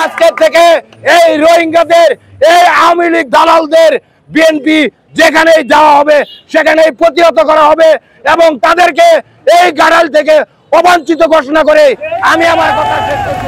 আজকে থেকে এই রোহিঙ্গাদের, এই আওয়ামী লীগ দালালদের বিএনপি যেখানেই যাওয়া হবে সেখানেই প্রতিহত করা হবে এবং তাদেরকে এই গাড়াল থেকে অবাঞ্ছিত ঘোষণা করে আমি আমার কথা শেষ করছি।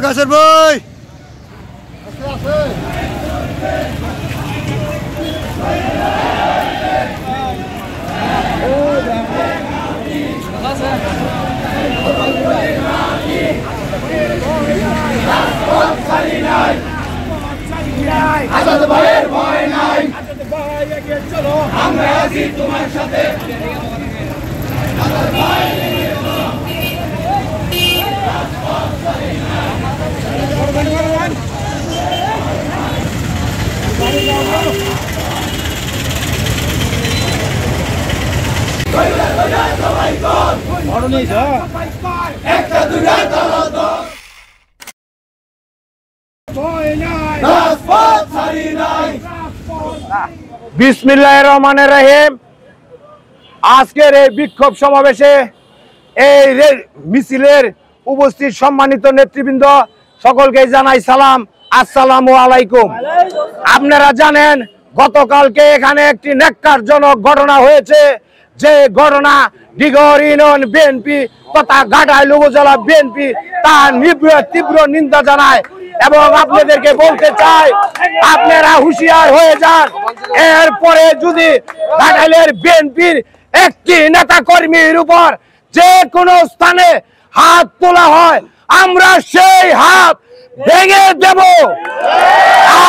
গাছের ভাই আজাদ ভাইয়ের ভয় নাই, আমরা আছি তোমার সাথে। বিসমিল্লাহির রহমানির রহিম। আজকের এই বিক্ষোভ সমাবেশে এই মিছিলের উপস্থিত সম্মানিত নেতৃবৃন্দ সকলকে জানাই সালাম, আসসালামু আলাইকুম। আপনারা জানেন গতকালকে এখানে একটি ন্যাক্কারজনক ঘটনা হয়েছে, যে ঘটনা ডিগর ইউনিয়ন বিএনপি তথা ঘাটাইল উপজেলা বিএনপি তার তীব্র নিন্দা জানায় এবং আপনাদেরকে বলতে চাই আপনারা হুঁশিয়ার হয়ে যান। এরপরে যদি ঘাটাইলের বিএনপির একটি নেতা কর্মীর উপর যে কোনো স্থানে হাত তোলা হয় আমরা সেই হাত ভেঙে দেব।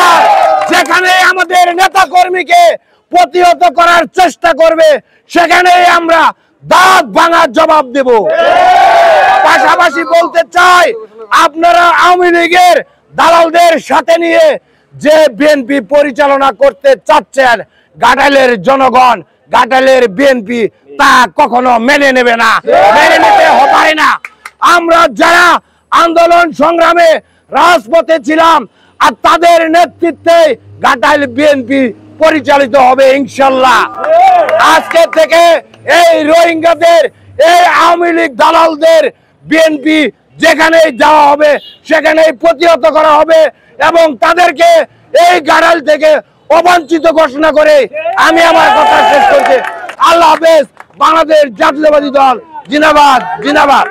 আর যেখানে আমাদের নেতা কর্মীকে প্রতিহত করার চেষ্টা করবে সেখানে আমরা দাঁত ভাঙার জবাব দেব। পাশাপাশি বলতে চাই আপনারা আওয়ামী লীগের দালালদের সাথে নিয়ে যে বিএনপি পরিচালনা করতে চাচ্ছেন ঘাটাইলের জনগণ, ঘাটাইলের বিএনপি তা কখনো মেনে নেবে না, মেনে নিতে পারে না। আমরা যারা আন্দোলন সংগ্রামে রাজপথে ছিলাম আর তাদের নেতৃত্বে ঘাটাইল বিএনপি পরিচালিত হবে ইনশাল্লাহ। আজকে থেকে এই রোহিঙ্গাদের, এই আওয়ামী লীগ দালালদের বিএনপি যেখানেই যাওয়া হবে সেখানেই প্রতিহত করা হবে এবং তাদেরকে এই ঘাটাইল থেকে অবাঞ্ছিত ঘোষণা করে আমি আমার কথা শেষ করছি। আল্লাহ হাফেজ। বাংলাদেশ জাতীয়তাবাদী দল জিন্দাবাদ, জিন্দাবাদ।